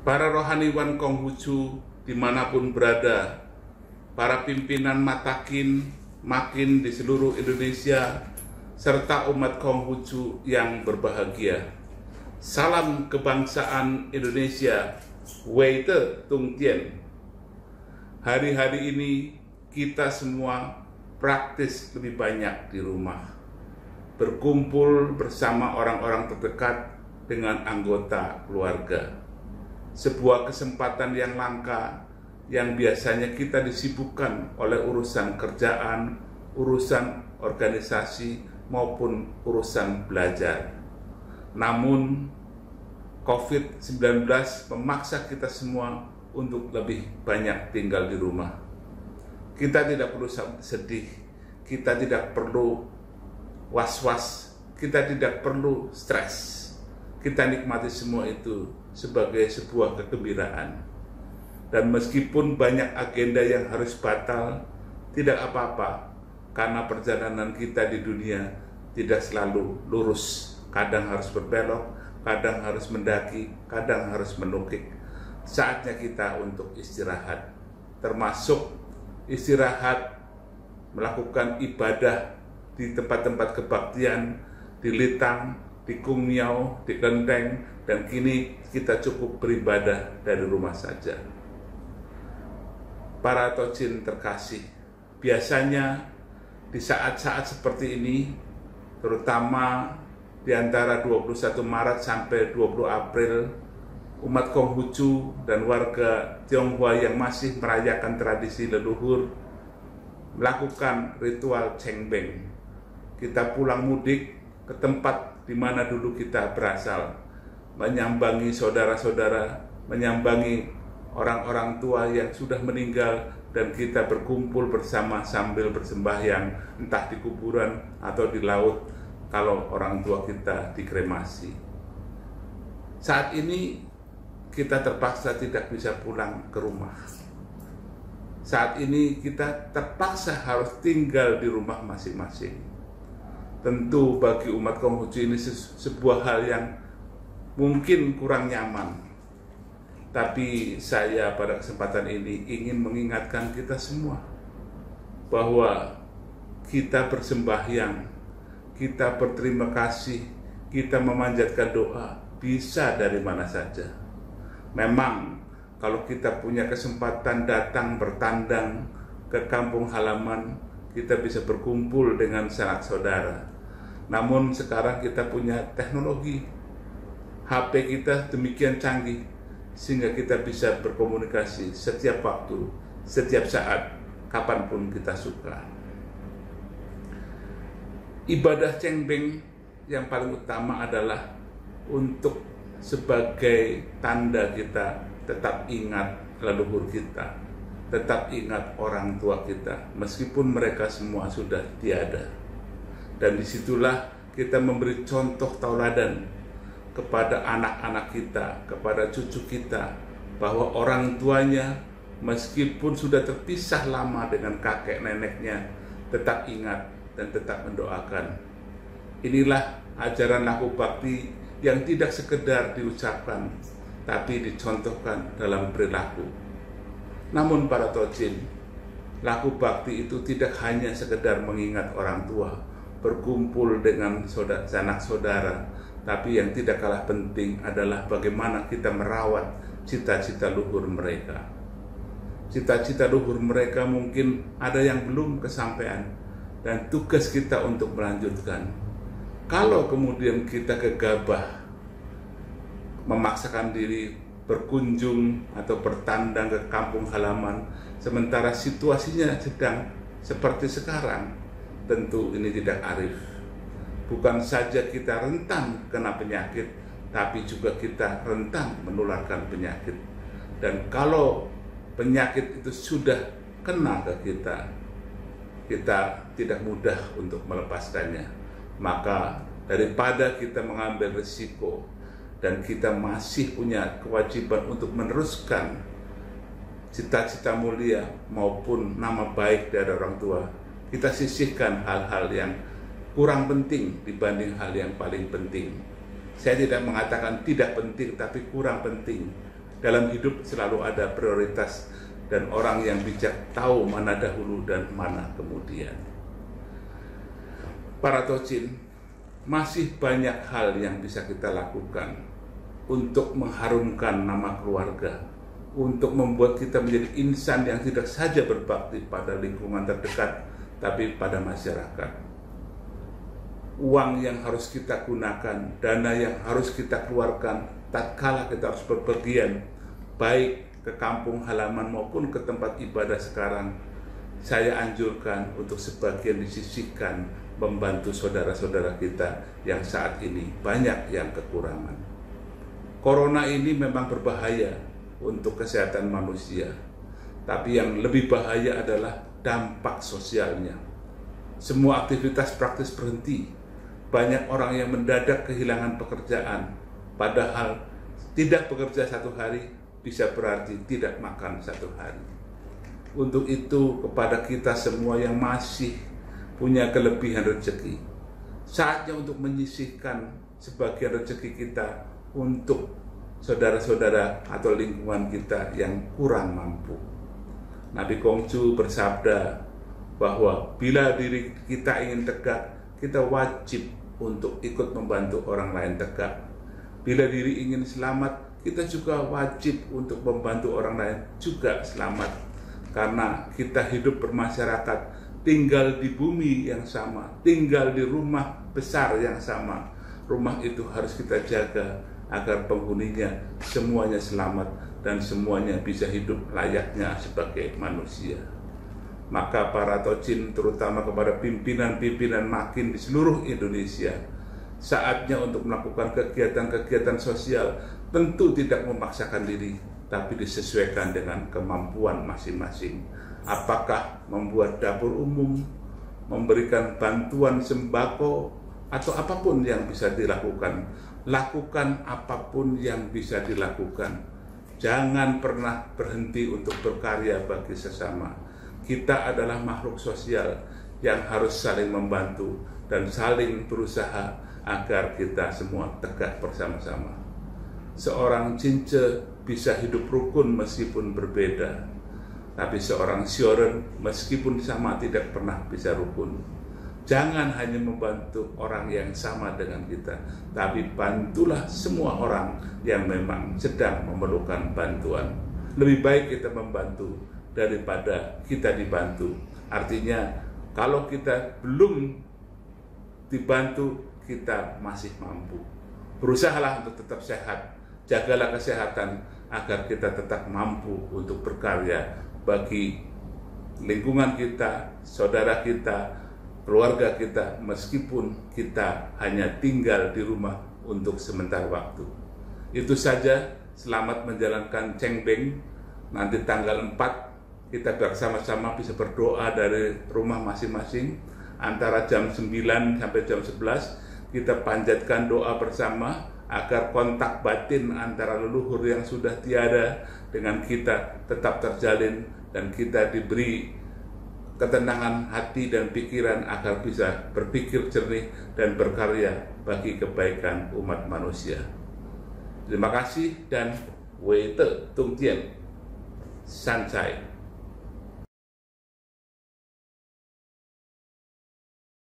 Para rohaniwan Konghucu dimanapun berada, para pimpinan Matakin, Makin di seluruh Indonesia, serta umat Konghucu yang berbahagia. Salam kebangsaan Indonesia, Weite Tung Tien. Hari-hari ini kita semua praktis lebih banyak di rumah, berkumpul bersama orang-orang terdekat dengan anggota keluarga. Sebuah kesempatan yang langka yang biasanya kita disibukkan oleh urusan kerjaan, urusan organisasi, maupun urusan belajar. Namun, COVID-19 memaksa kita semua untuk lebih banyak tinggal di rumah. Kita tidak perlu sedih, kita tidak perlu was-was, kita tidak perlu stres. Kita nikmati semua itu sebagai sebuah kegembiraan. Dan meskipun banyak agenda yang harus batal, tidak apa-apa, karena perjalanan kita di dunia tidak selalu lurus. Kadang harus berbelok, kadang harus mendaki, kadang harus menukik. Saatnya kita untuk istirahat, termasuk istirahat melakukan ibadah di tempat-tempat kebaktian, di Litang, di Kungmiao, di Klenteng, dan kini kita cukup beribadah dari rumah saja. Para Tojin terkasih, biasanya di saat-saat seperti ini, terutama di antara 21 Maret sampai 20 April, umat Konghucu dan warga Tionghoa yang masih merayakan tradisi leluhur melakukan ritual Cengbeng. Kita pulang mudik ke tempat di mana dulu kita berasal, menyambangi saudara-saudara, menyambangi orang-orang tua yang sudah meninggal, dan kita berkumpul bersama sambil bersembahyang, entah di kuburan atau di laut kalau orang tua kita dikremasi. Saat ini kita terpaksa tidak bisa pulang ke rumah. Saat ini kita terpaksa harus tinggal di rumah masing-masing. Tentu bagi umat Konghucu ini sebuah hal yang mungkin kurang nyaman. Tapi saya pada kesempatan ini ingin mengingatkan kita semua bahwa kita bersembahyang, kita berterima kasih, kita memanjatkan doa bisa dari mana saja. Memang kalau kita punya kesempatan datang bertandang ke kampung halaman, kita bisa berkumpul dengan sanak saudara. Namun sekarang kita punya teknologi, HP kita demikian canggih, sehingga kita bisa berkomunikasi setiap waktu, setiap saat, kapanpun kita suka. Ibadah Cengbeng yang paling utama adalah untuk sebagai tanda kita tetap ingat leluhur kita, tetap ingat orang tua kita, meskipun mereka semua sudah tiada. Dan disitulah kita memberi contoh tauladan kepada anak-anak kita, kepada cucu kita, bahwa orang tuanya meskipun sudah terpisah lama dengan kakek neneknya, tetap ingat dan tetap mendoakan. Inilah ajaran laku bakti yang tidak sekedar diucapkan, tapi dicontohkan dalam perilaku. Namun para Tojin, laku bakti itu tidak hanya sekedar mengingat orang tua, berkumpul dengan sanak saudara, tapi yang tidak kalah penting adalah bagaimana kita merawat cita-cita luhur mereka. Cita-cita luhur mereka mungkin ada yang belum kesampaian, dan tugas kita untuk melanjutkan. Kalau kemudian kita gegabah memaksakan diri berkunjung atau bertandang ke kampung halaman, sementara situasinya sedang seperti sekarang, tentu ini tidak arif. Bukan saja kita rentan kena penyakit, tapi juga kita rentan menularkan penyakit. Dan kalau penyakit itu sudah kena ke kita, kita tidak mudah untuk melepaskannya. Maka daripada kita mengambil risiko dan kita masih punya kewajiban untuk meneruskan cita-cita mulia maupun nama baik dari orang tua, kita sisihkan hal-hal yang kurang penting dibanding hal yang paling penting. Saya tidak mengatakan tidak penting, tapi kurang penting. Dalam hidup selalu ada prioritas dan orang yang bijak tahu mana dahulu dan mana kemudian. Para Tocin, masih banyak hal yang bisa kita lakukan untuk mengharumkan nama keluarga, untuk membuat kita menjadi insan yang tidak saja berbakti pada lingkungan terdekat, tapi pada masyarakat. Uang yang harus kita gunakan, dana yang harus kita keluarkan, tatkala kita harus berpergian, baik ke kampung halaman maupun ke tempat ibadah sekarang, saya anjurkan untuk sebagian disisihkan membantu saudara-saudara kita yang saat ini banyak yang kekurangan. Corona ini memang berbahaya untuk kesehatan manusia, tapi yang lebih bahaya adalah dampak sosialnya. Semua aktivitas praktis berhenti, banyak orang yang mendadak kehilangan pekerjaan, padahal tidak bekerja satu hari bisa berarti tidak makan satu hari. Untuk itu, kepada kita semua yang masih punya kelebihan rezeki, saatnya untuk menyisihkan sebagian rezeki kita untuk saudara-saudara atau lingkungan kita yang kurang mampu. Nabi Kongcu bersabda bahwa bila diri kita ingin tegak, kita wajib untuk ikut membantu orang lain tegak. Bila diri ingin selamat, kita juga wajib untuk membantu orang lain juga selamat. Karena kita hidup bermasyarakat, tinggal di bumi yang sama, tinggal di rumah besar yang sama. Rumah itu harus kita jaga agar penghuninya semuanya selamat dan semuanya bisa hidup layaknya sebagai manusia. Maka para Tocin, terutama kepada pimpinan-pimpinan makin di seluruh Indonesia, saatnya untuk melakukan kegiatan-kegiatan sosial, tentu tidak memaksakan diri, tapi disesuaikan dengan kemampuan masing-masing. Apakah membuat dapur umum, memberikan bantuan sembako, atau apapun yang bisa dilakukan. Lakukan apapun yang bisa dilakukan. Jangan pernah berhenti untuk berkarya bagi sesama. Kita adalah makhluk sosial yang harus saling membantu dan saling berusaha agar kita semua tegak bersama-sama. Seorang cince bisa hidup rukun meskipun berbeda, tapi seorang sioren meskipun sama tidak pernah bisa rukun. Jangan hanya membantu orang yang sama dengan kita, tapi bantulah semua orang yang memang sedang memerlukan bantuan. Lebih baik kita membantu daripada kita dibantu. Artinya, kalau kita belum dibantu, kita masih mampu. Berusahalah untuk tetap sehat, jagalah kesehatan agar kita tetap mampu untuk berkarya bagi lingkungan kita, saudara kita, keluarga kita, meskipun kita hanya tinggal di rumah untuk sementara waktu. Itu saja, selamat menjalankan Cengbeng. Nanti tanggal 4 kita bersama-sama bisa berdoa dari rumah masing-masing. Antara jam 9 sampai jam 11 kita panjatkan doa bersama agar kontak batin antara leluhur yang sudah tiada dengan kita tetap terjalin dan kita diberi ketenangan hati dan pikiran agar bisa berpikir jernih dan berkarya bagi kebaikan umat manusia. Terima kasih dan Wei Te Tung Tien San Cai.